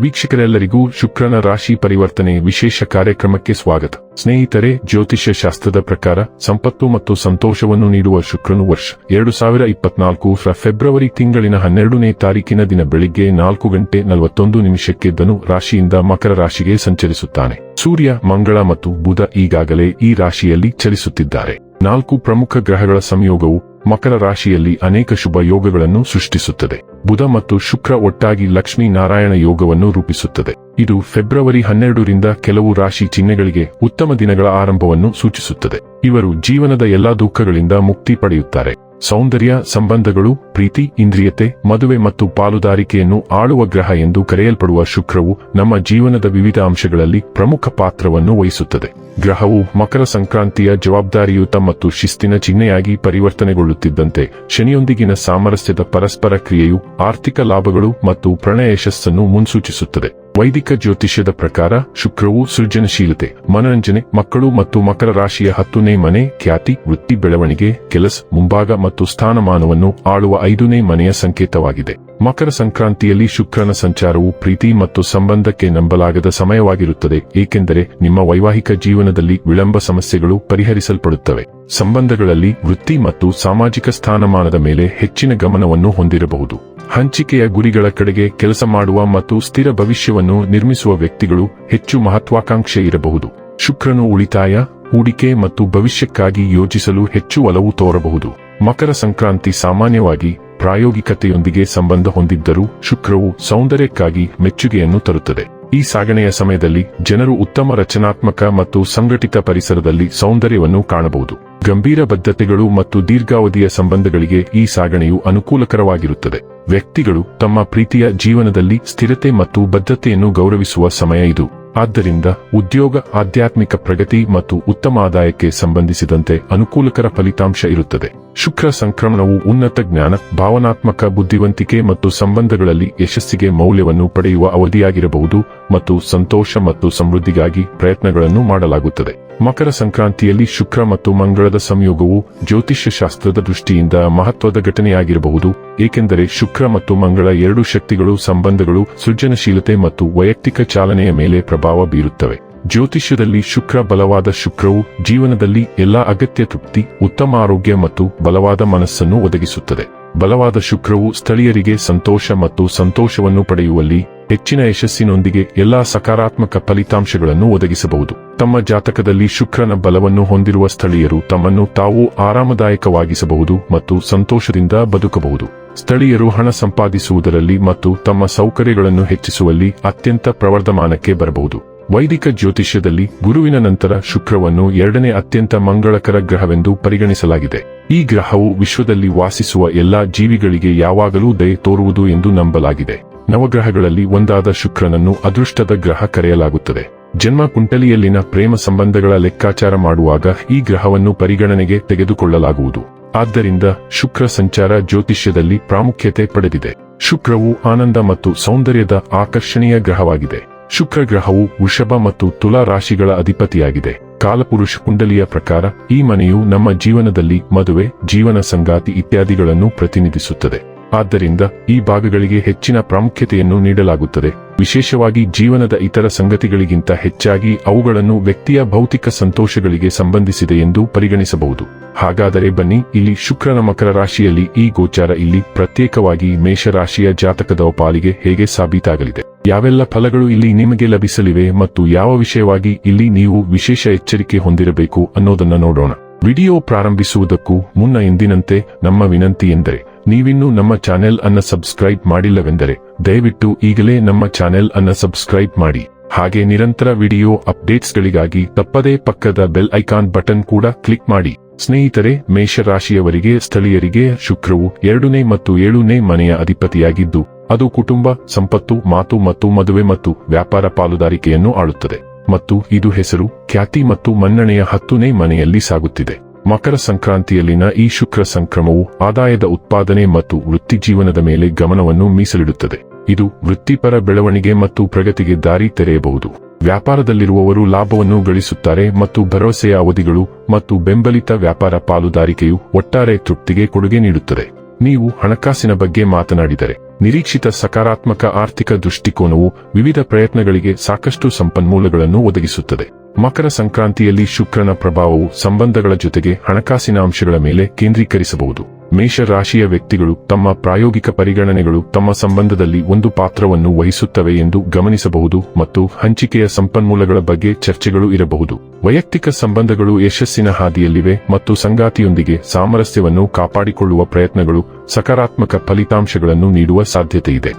ವೀಕ್ಷಕರೆಲ್ಲರಿಗೂ ಶುಕ್ರನ ರಾಶಿ ಪರಿವರ್ತನೆ ವಿಶೇಷ ಕಾರ್ಯಕ್ರಮಕ್ಕೆ ಸ್ವಾಗತ. ಸ್ನೇಹಿತರೆ, ಜ್ಯೋತಿಷ್ಯ ಶಾಸ್ತ್ರದ ಪ್ರಕಾರ ಸಂಪತ್ತು ಮತ್ತು ಸಂತೋಷವನ್ನು ನೀಡುವ ಶುಕ್ರನು ವರ್ಷ 2024 ಫೆಬ್ರವರಿ ತಿಂಗಳಿನ 12ನೇ ತಾರೀಕಿನ ದಿನ ಬೆಳಿಗ್ಗೆ 4:41 ಧನು ರಾಶಿಯಿಂದ ಮಕರ ರಾಶಿಗೆ ಸಂಚರಿಸುತ್ತಾನೆ. ಸೂರ್ಯ, ಮಂಗಳ ಮತ್ತು ಬುಧ ಈಗಾಗಲೇ ಈ ರಾಶಿಯಲ್ಲಿ ಚಲಿಸುತ್ತಿದ್ದಾರೆ. 4 ಪ್ರಮುಖ ಗ್ರಹಗಳ ಸಂಯೋಗವು ಮಕರ ರಾಶಿಯಲ್ಲಿ ಅನೇಕ ಶುಭ ಯೋಗಗಳನ್ನು ಸೃಷ್ಟಿಸುತ್ತದೆ. ಬುಧ ಮತ್ತು ಶುಕ್ರ ಒಟ್ಟಾಗಿ ಲಕ್ಷ್ಮೀ ನಾರಾಯಣ ಯೋಗವನ್ನು ರೂಪಿಸುತ್ತದೆ. ಇದು ಫೆಬ್ರವರಿ 12ರಿಂದ ಕೆಲವು ರಾಶಿ ಚಿಹ್ನೆಗಳಿಗೆ ಉತ್ತಮ ದಿನಗಳ ಆರಂಭವನ್ನು ಸೂಚಿಸುತ್ತದೆ. ಇವರು ಜೀವನದ ಎಲ್ಲಾ ದುಃಖಗಳಿಂದ ಮುಕ್ತಿ ಪಡೆಯುತ್ತಾರೆ. ಸೌಂದರ್ಯ, ಸಂಬಂಧಗಳು, ಪ್ರೀತಿ, ಇಂದ್ರಿಯತೆ, ಮದುವೆ ಮತ್ತು ಪಾಲುದಾರಿಕೆಯನ್ನು ಆಳುವ ಗ್ರಹ ಎಂದು ಕರೆಯಲ್ಪಡುವ ಶುಕ್ರವು ನಮ್ಮ ಜೀವನದ ವಿವಿಧ ಅಂಶಗಳಲ್ಲಿ ಪ್ರಮುಖ ಪಾತ್ರವನ್ನು ವಹಿಸುತ್ತದೆ. ಗ್ರಹವು ಮಕರ ಸಂಕ್ರಾಂತಿಯ ಜವಾಬ್ದಾರಿಯುತ ಮತ್ತು ಶಿಸ್ತಿನ ಚಿಹ್ನೆಯಾಗಿ ಪರಿವರ್ತನೆಗೊಳ್ಳುತ್ತಿದ್ದಂತೆ ಶನಿಯೊಂದಿಗಿನ ಸಾಮರಸ್ಯದ ಪರಸ್ಪರ ಕ್ರಿಯೆಯು ಆರ್ಥಿಕ ಲಾಭಗಳು ಮತ್ತು ಪ್ರಣಯ ಯಶಸ್ಸನ್ನು ಮುನ್ಸೂಚಿಸುತ್ತದೆ. ವೈದಿಕ ಜ್ಯೋತಿಷ್ಯದ ಪ್ರಕಾರ ಶುಕ್ರವು ಸೃಜನಶೀಲತೆ, ಮನರಂಜನೆ, ಮಕ್ಕಳು ಮತ್ತು ಮಕರ ರಾಶಿಯ 10ನೇ ಮನೆ, ಖ್ಯಾತಿ, ವೃತ್ತಿ, ಬೆಳವಣಿಗೆ, ಕೆಲಸ, ಮುಂಭಾಗ ಮತ್ತು ಸ್ಥಾನಮಾನವನ್ನು ಆಳುವ 5ನೇ ಮನೆಯ ಸಂಕೇತವಾಗಿದೆ. ಮಕರ ಸಂಕ್ರಾಂತಿಯಲ್ಲಿ ಶುಕ್ರನ ಸಂಚಾರವು ಪ್ರೀತಿ ಮತ್ತು ಸಂಬಂಧಕ್ಕೆ ನಂಬಲಾಗದ ಸಮಯವಾಗಿರುತ್ತದೆ, ಏಕೆಂದರೆ ನಿಮ್ಮ ವೈವಾಹಿಕ ಜೀವನದಲ್ಲಿ ವಿಳಂಬ ಸಮಸ್ಯೆಗಳು ಪರಿಹರಿಸಲ್ಪಡುತ್ತವೆ. ಸಂಬಂಧಗಳಲ್ಲಿ ವೃತ್ತಿ ಮತ್ತು ಸಾಮಾಜಿಕ ಸ್ಥಾನಮಾನದ ಮೇಲೆ ಹೆಚ್ಚಿನ ಗಮನವನ್ನು ಹೊಂದಿರಬಹುದು. ಹಂಚಿಕೆಯ ಗುರಿಗಳ ಕಡೆಗೆ ಕೆಲಸ ಮಾಡುವ ಮತ್ತು ಸ್ಥಿರ ಭವಿಷ್ಯವನ್ನು ನಿರ್ಮಿಸುವ ವ್ಯಕ್ತಿಗಳು ಹೆಚ್ಚು ಮಹತ್ವಾಕಾಂಕ್ಷೆ ಇರಬಹುದು. ಶುಕ್ರನು ಉಳಿತಾಯ, ಹೂಡಿಕೆ ಮತ್ತು ಭವಿಷ್ಯಕ್ಕಾಗಿ ಯೋಜಿಸಲು ಹೆಚ್ಚು ಒಲವು ತೋರಬಹುದು. ಮಕರ ಸಂಕ್ರಾಂತಿ ಸಾಮಾನ್ಯವಾಗಿ ಪ್ರಾಯೋಗಿಕತೆಯೊಂದಿಗೆ ಸಂಬಂಧ ಹೊಂದಿದ್ದರೂ ಶುಕ್ರವು ಸೌಂದರ್ಯಕ್ಕಾಗಿ ಮೆಚ್ಚುಗೆಯನ್ನು ತರುತ್ತದೆ. ಈ ಸಾಗಣೆಯ ಸಮಯದಲ್ಲಿ ಜನರು ಉತ್ತಮ ರಚನಾತ್ಮಕ ಮತ್ತು ಸಂಘಟಿತ ಪರಿಸರದಲ್ಲಿ ಸೌಂದರ್ಯವನ್ನು ಕಾಣಬಹುದು. ಗಂಭೀರ ಬದ್ಧತೆಗಳು ಮತ್ತು ದೀರ್ಘಾವಧಿಯ ಸಂಬಂಧಗಳಿಗೆ ಈ ಸಾಗಣೆಯು ಅನುಕೂಲಕರವಾಗಿರುತ್ತದೆ. ವ್ಯಕ್ತಿಗಳು ತಮ್ಮ ಪ್ರೀತಿಯ ಜೀವನದಲ್ಲಿ ಸ್ಥಿರತೆ ಮತ್ತು ಬದ್ಧತೆಯನ್ನು ಗೌರವಿಸುವ ಸಮಯ ಇದು. ಆದ್ದರಿಂದ ಉದ್ಯೋಗ, ಆಧ್ಯಾತ್ಮಿಕ ಪ್ರಗತಿ ಮತ್ತು ಉತ್ತಮ ಆದಾಯಕ್ಕೆ ಸಂಬಂಧಿಸಿದಂತೆ ಅನುಕೂಲಕರ ಫಲಿತಾಂಶ ಇರುತ್ತದೆ. ಶುಕ್ರ ಸಂಕ್ರಮಣವು ಉನ್ನತ ಜ್ಞಾನ, ಭಾವನಾತ್ಮಕ ಬುದ್ಧಿವಂತಿಕೆ ಮತ್ತು ಸಂಬಂಧಗಳಲ್ಲಿ ಯಶಸ್ಸಿಗೆ ಮೌಲ್ಯವನ್ನು ಪಡೆಯುವ ಅವಧಿಯಾಗಿರಬಹುದು ಮತ್ತು ಸಂತೋಷ ಮತ್ತು ಸಮೃದ್ಧಿಗಾಗಿ ಪ್ರಯತ್ನಗಳನ್ನು ಮಾಡಲಾಗುತ್ತದೆ. ಮಕರ ಸಂಕ್ರಾಂತಿಯಲ್ಲಿ ಶುಕ್ರ ಮತ್ತು ಮಂಗಳದ ಸಂಯೋಗವು ಜ್ಯೋತಿಷ್ಯ ಶಾಸ್ತ್ರದ ದೃಷ್ಟಿಯಿಂದ ಮಹತ್ವದ ಘಟನೆಯಾಗಿರಬಹುದು, ಏಕೆಂದರೆ ಶುಕ್ರ ಮತ್ತು ಮಂಗಳ ಎರಡೂ ಶಕ್ತಿಗಳು ಸಂಬಂಧಗಳು, ಸೃಜನಶೀಲತೆ ಮತ್ತು ವೈಯಕ್ತಿಕ ಚಾಲನೆಯ ಮೇಲೆ ಪ್ರಭಾವ ಬೀರುತ್ತವೆ. ಜ್ಯೋತಿಷ್ಯದಲ್ಲಿ ಶುಕ್ರ ಬಲವಾದ ಶುಕ್ರವು ಜೀವನದಲ್ಲಿ ಎಲ್ಲಾ ಅಗತ್ಯ ತೃಪ್ತಿ, ಉತ್ತಮ ಆರೋಗ್ಯ ಮತ್ತು ಬಲವಾದ ಮನಸ್ಸನ್ನು ಒದಗಿಸುತ್ತದೆ. ಬಲವಾದ ಶುಕ್ರವು ಸ್ಥಳೀಯರಿಗೆ ಸಂತೋಷ ಮತ್ತು ಸಂತೋಷವನ್ನು ಪಡೆಯುವಲ್ಲಿ ಹೆಚ್ಚಿನ ಯಶಸ್ಸಿನೊಂದಿಗೆ ಎಲ್ಲಾ ಸಕಾರಾತ್ಮಕ ಫಲಿತಾಂಶಗಳನ್ನು ಒದಗಿಸಬಹುದು. ತಮ್ಮ ಜಾತಕದಲ್ಲಿ ಶುಕ್ರನ ಬಲವನ್ನು ಹೊಂದಿರುವ ಸ್ಥಳೀಯರು ತಮ್ಮನ್ನು ತಾವು ಆರಾಮದಾಯಕವಾಗಿಸಬಹುದು ಮತ್ತು ಸಂತೋಷದಿಂದ ಬದುಕಬಹುದು. ಸ್ಥಳೀಯರು ಹಣ ಸಂಪಾದಿಸುವುದರಲ್ಲಿ ಮತ್ತು ತಮ್ಮ ಸೌಕರ್ಯಗಳನ್ನು ಹೆಚ್ಚಿಸುವಲ್ಲಿ ಅತ್ಯಂತ ಪ್ರವರ್ಧಮಾನಕ್ಕೆ ಬರಬಹುದು. ವೈದಿಕ ಜ್ಯೋತಿಷ್ಯದಲ್ಲಿ ಗುರುವಿನ ನಂತರ ಶುಕ್ರವನ್ನು 2ನೇ ಅತ್ಯಂತ ಮಂಗಳಕರ ಗ್ರಹವೆಂದು ಪರಿಗಣಿಸಲಾಗಿದೆ. ಈ ಗ್ರಹವು ವಿಶ್ವದಲ್ಲಿ ವಾಸಿಸುವ ಎಲ್ಲಾ ಜೀವಿಗಳಿಗೆ ಯಾವಾಗಲೂ ದಯೆ ತೋರುವುದು ಎಂದು ನಂಬಲಾಗಿದೆ. ನವಗ್ರಹಗಳಲ್ಲಿ ಒಂದಾದ ಶುಕ್ರನನ್ನು ಅದೃಷ್ಟದ ಗ್ರಹ ಕರೆಯಲಾಗುತ್ತದೆ. ಜನ್ಮ ಕುಂಡಲಿಯಲ್ಲಿನ ಪ್ರೇಮ ಸಂಬಂಧಗಳ ಲೆಕ್ಕಾಚಾರ ಮಾಡುವಾಗ ಈ ಗ್ರಹವನ್ನು ಪರಿಗಣನೆಗೆ ತೆಗೆದುಕೊಳ್ಳಲಾಗುವುದು. ಆದ್ದರಿಂದ ಶುಕ್ರ ಸಂಚಾರ ಜ್ಯೋತಿಷ್ಯದಲ್ಲಿ ಪ್ರಾಮುಖ್ಯತೆ ಪಡೆದಿದೆ. ಶುಕ್ರವು ಆನಂದ ಮತ್ತು ಸೌಂದರ್ಯದ ಆಕರ್ಷಣೀಯ ಗ್ರಹವಾಗಿದೆ. ಶುಕ್ರ ಗ್ರಹವು ವೃಷಭ ಮತ್ತು ತುಲಾ ರಾಶಿಗಳ ಅಧಿಪತಿಯಾಗಿದೆ. ಕಾಲಪುರುಷ ಕುಂಡಲಿಯ ಪ್ರಕಾರ ಈ ಮನೆಯು ನಮ್ಮ ಜೀವನದಲ್ಲಿ ಮದುವೆ, ಜೀವನ ಸಂಗಾತಿ ಇತ್ಯಾದಿಗಳನ್ನು ಪ್ರತಿನಿಧಿಸುತ್ತದೆ. ಆದ್ದರಿಂದ ಈ ಭಾಗಗಳಿಗೆ ಹೆಚ್ಚಿನ ಪ್ರಾಮುಖ್ಯತೆಯನ್ನು ನೀಡಲಾಗುತ್ತದೆ, ವಿಶೇಷವಾಗಿ ಜೀವನದ ಇತರ ಸಂಗತಿಗಳಿಗಿಂತ ಹೆಚ್ಚಾಗಿ ಅವುಗಳನ್ನು ವ್ಯಕ್ತಿಯ ಭೌತಿಕ ಸಂತೋಷಗಳಿಗೆ ಸಂಬಂಧಿಸಿದೆ ಎಂದು ಪರಿಗಣಿಸಬಹುದು. ಹಾಗಾದರೆ ಬನ್ನಿ, ಇಲ್ಲಿ ಶುಕ್ರನ ಮಕರ ರಾಶಿಯಲ್ಲಿ ಈ ಗೋಚಾರ ಇಲ್ಲಿ ಪ್ರತ್ಯೇಕವಾಗಿ ಮೇಷರಾಶಿಯ ಜಾತಕದ ಪಾಲಿಗೆ ಹೇಗೆ ಸಾಬೀತಾಗಲಿದೆ, ಯಾವೆಲ್ಲ ಫಲಗಳು ಇಲ್ಲಿ ನಿಮಗೆ ಲಭಿಸಲಿವೆ ಮತ್ತು ಯಾವ ವಿಷಯವಾಗಿ ಇಲ್ಲಿ ನೀವು ವಿಶೇಷ ಎಚ್ಚರಿಕೆ ಹೊಂದಿರಬೇಕು ಅನ್ನೋದನ್ನ ನೋಡೋಣ. ವಿಡಿಯೋ ಪ್ರಾರಂಭಿಸುವುದಕ್ಕೂ ಮುನ್ನ ಎಂದಿನಂತೆ ನಮ್ಮ ವಿನಂತಿ ಎಂದರೆ, ನೀವಿನ್ನೂ ನಮ್ಮ ಚಾನೆಲ್ ಅನ್ನು ಸಬ್ಸ್ಕ್ರೈಬ್ ಮಾಡಿಲ್ಲವೆಂದರೆ ದಯವಿಟ್ಟು ಈಗಲೇ ನಮ್ಮ ಚಾನೆಲ್ ಅನ್ನು ಸಬ್ಸ್ಕ್ರೈಬ್ ಮಾಡಿ. ಹಾಗೆ ನಿರಂತರ ವಿಡಿಯೋ ಅಪ್ಡೇಟ್ಸ್ಗಳಿಗಾಗಿ ತಪ್ಪದೇ ಪಕ್ಕದ ಬೆಲ್ ಐಕಾನ್ ಬಟನ್ ಕೂಡ ಕ್ಲಿಕ್ ಮಾಡಿ. ಸ್ನೇಹಿತರೆ, ಮೇಷರಾಶಿಯವರಿಗೆ ಸ್ಥಳೀಯರಿಗೆ ಶುಕ್ರವು 2ನೇ ಮತ್ತು 7ನೇ ಮನೆಯ ಅಧಿಪತಿಯಾಗಿದ್ದು ಅದು ಕುಟುಂಬ, ಸಂಪತ್ತು, ಮಾತು ಮತ್ತು ಮದುವೆ ಮತ್ತು ವ್ಯಾಪಾರ ಪಾಲುದಾರಿಕೆಯನ್ನು ಆಳುತ್ತದೆ ಮತ್ತು ಇದು ಹೆಸರು, ಖ್ಯಾತಿ ಮತ್ತು ಮನ್ನಣೆಯ 10ನೇ ಮನೆಯಲ್ಲಿ ಸಾಗುತ್ತಿದೆ. ಮಕರ ಸಂಕ್ರಾಂತಿಯಲ್ಲಿನ ಈ ಶುಕ್ರ ಸಂಕ್ರಮವು ಆದಾಯದ ಉತ್ಪಾದನೆ ಮತ್ತು ವೃತ್ತಿ ಜೀವನದ ಮೇಲೆ ಗಮನವನ್ನು ಮೀಸಲಿಡುತ್ತದೆ. ಇದು ವೃತ್ತಿಪರ ಬೆಳವಣಿಗೆ ಮತ್ತು ಪ್ರಗತಿಗೆ ದಾರಿ ತೆರೆಯಬಹುದು. ವ್ಯಾಪಾರದಲ್ಲಿರುವವರು ಲಾಭವನ್ನು ಗಳಿಸುತ್ತಾರೆ ಮತ್ತು ಭರವಸೆಯ ಅವಧಿಗಳು ಮತ್ತು ಬೆಂಬಲಿತ ವ್ಯಾಪಾರ ಪಾಲುದಾರಿಕೆಯು ಒಟ್ಟಾರೆ ತೃಪ್ತಿಗೆ ಕೊಡುಗೆ ನೀಡುತ್ತದೆ. ನೀವು ಹಣಕಾಸಿನ ಬಗ್ಗೆ ಮಾತನಾಡಿದರೆ ನಿರೀಕ್ಷಿತ ಸಕಾರಾತ್ಮಕ ಆರ್ಥಿಕ ದೃಷ್ಟಿಕೋನವು ವಿವಿಧ ಪ್ರಯತ್ನಗಳಿಗೆ ಸಾಕಷ್ಟು ಸಂಪನ್ಮೂಲಗಳನ್ನು ಒದಗಿಸುತ್ತದೆ. ಮಕರ ಸಂಕ್ರಾಂತಿಯಲ್ಲಿ ಶುಕ್ರನ ಪ್ರಭಾವವು ಸಂಬಂಧಗಳ ಜೊತೆಗೆ ಹಣಕಾಸಿನ ಅಂಶಗಳ ಮೇಲೆ ಕೇಂದ್ರೀಕರಿಸಬಹುದು. ಮೇಷ ರಾಶಿಯ ವ್ಯಕ್ತಿಗಳು ತಮ್ಮ ಪ್ರಾಯೋಗಿಕ ಪರಿಗಣನೆಗಳು ತಮ್ಮ ಸಂಬಂಧದಲ್ಲಿ ಒಂದು ಪಾತ್ರವನ್ನು ವಹಿಸುತ್ತವೆ ಎಂದು ಗಮನಿಸಬಹುದು ಮತ್ತು ಹಂಚಿಕೆಯ ಸಂಪನ್ಮೂಲಗಳ ಬಗ್ಗೆ ಚರ್ಚೆಗಳು ಇರಬಹುದು. ವೈಯಕ್ತಿಕ ಸಂಬಂಧಗಳು ಯಶಸ್ಸಿನ ಹಾದಿಯಲ್ಲಿವೆ ಮತ್ತು ಸಂಗಾತಿಯೊಂದಿಗೆ ಸಾಮರಸ್ಯವನ್ನು ಕಾಪಾಡಿಕೊಳ್ಳುವ ಪ್ರಯತ್ನಗಳು ಸಕಾರಾತ್ಮಕ ಫಲಿತಾಂಶಗಳನ್ನು ನೀಡುವ ಸಾಧ್ಯತೆಯಿದೆ.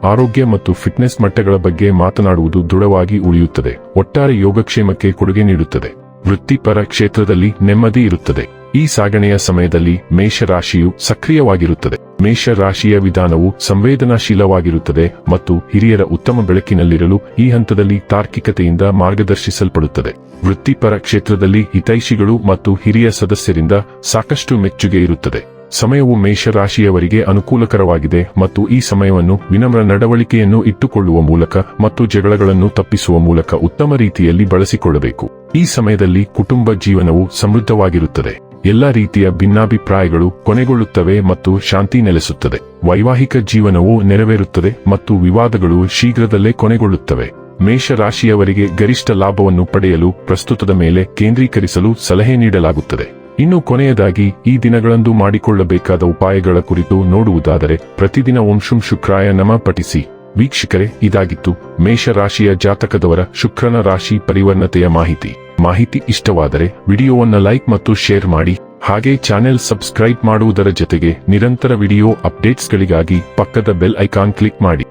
ಆರೋಗ್ಯ ಮತ್ತು ಫಿಟ್ನೆಸ್ ಮಟ್ಟಗಳ ಬಗ್ಗೆ ಮಾತನಾಡುವುದು ದೃಢವಾಗಿ ಉಳಿಯುತ್ತದೆ. ಒಟ್ಟಾರೆ ಯೋಗಕ್ಷೇಮಕ್ಕೆ ಕೊಡುಗೆ ನೀಡುತ್ತದೆ. ವೃತ್ತಿಪರ ಕ್ಷೇತ್ರದಲ್ಲಿ ನೆಮ್ಮದಿ ಇರುತ್ತದೆ. ಈ ಸಾಗಣೆಯ ಸಮಯದಲ್ಲಿ ಮೇಷರಾಶಿಯು ಸಕ್ರಿಯವಾಗಿರುತ್ತದೆ. ಮೇಷರಾಶಿಯ ವಿಧಾನವು ಸಂವೇದನಾಶೀಲವಾಗಿರುತ್ತದೆ ಮತ್ತು ಹಿರಿಯರ ಉತ್ತಮ ಬೆಳಕಿನಲ್ಲಿರಲು ಈ ಹಂತದಲ್ಲಿ ತಾರ್ಕಿಕತೆಯಿಂದ ಮಾರ್ಗದರ್ಶಿಸಲ್ಪಡುತ್ತದೆ. ವೃತ್ತಿಪರ ಕ್ಷೇತ್ರದಲ್ಲಿ ಹಿತೈಷಿಗಳು ಮತ್ತು ಹಿರಿಯ ಸದಸ್ಯರಿಂದ ಸಾಕಷ್ಟು ಮೆಚ್ಚುಗೆ ಇರುತ್ತದೆ. ಸಮಯವು ಮೇಷರಾಶಿಯವರಿಗೆ ಅನುಕೂಲಕರವಾಗಿದೆ ಮತ್ತು ಈ ಸಮಯವನ್ನು ವಿನಮ್ರ ನಡವಳಿಕೆಯನ್ನು ಇಟ್ಟುಕೊಳ್ಳುವ ಮೂಲಕ ಮತ್ತು ಜಗಳಗಳನ್ನು ತಪ್ಪಿಸುವ ಮೂಲಕ ಉತ್ತಮ ರೀತಿಯಲ್ಲಿ ಬಳಸಿಕೊಳ್ಳಬೇಕು. ಈ ಸಮಯದಲ್ಲಿ ಕುಟುಂಬ ಜೀವನವು ಸಮೃದ್ಧವಾಗಿರುತ್ತದೆ. ಎಲ್ಲ ರೀತಿಯ ಭಿನ್ನಾಭಿಪ್ರಾಯಗಳು ಕೊನೆಗೊಳ್ಳುತ್ತವೆ ಮತ್ತು ಶಾಂತಿ ನೆಲೆಸುತ್ತದೆ. ವೈವಾಹಿಕ ಜೀವನವು ನೆರವೇರುತ್ತದೆ ಮತ್ತು ವಿವಾದಗಳು ಶೀಘ್ರದಲ್ಲೇ ಕೊನೆಗೊಳ್ಳುತ್ತವೆ. ಮೇಷರಾಶಿಯವರಿಗೆ ಗರಿಷ್ಠ ಲಾಭವನ್ನು ಪಡೆಯಲು ಪ್ರಸ್ತುತದ ಮೇಲೆ ಕೇಂದ್ರೀಕರಿಸಲು ಸಲಹೆ ನೀಡಲಾಗುತ್ತದೆ. ಇನ್ನು ಕೊನೆಯದಾಗಿ ಈ ದಿನಗಳಂದು ಮಾಡಿಕೊಳ್ಳಬೇಕಾದ ಉಪಾಯಗಳ ಕುರಿತು ನೋಡುವುದಾದರೆ ಪ್ರತಿದಿನ ಓಂ ಶುಂ ಶುಕ್ರಾಯ ನಮಃ ಪಠಿಸಿ. ವೀಕ್ಷಕರೇ, ಇದಾಗಿತ್ತು ಮೇಷರಾಶಿಯ ಜಾತಕದವರ ಶುಕ್ರನ ರಾಶಿ ಪರಿವರ್ನತೆಯ ಮಾಹಿತಿ ಇಷ್ಟವಾದರೆ ವಿಡಿಯೋವನ್ನು ಲೈಕ್ ಮತ್ತು ಶೇರ್ ಮಾಡಿ. ಹಾಗೆ ಚಾನೆಲ್ ಸಬ್ಸ್ಕ್ರೈಬ್ ಮಾಡುವುದರ ಜೊತೆಗೆ ನಿರಂತರ ವಿಡಿಯೋ ಅಪ್ಡೇಟ್ಸ್ಗಳಿಗಾಗಿ ಪಕ್ಕದ ಬೆಲ್ ಐಕಾನ್ ಕ್ಲಿಕ್ ಮಾಡಿ.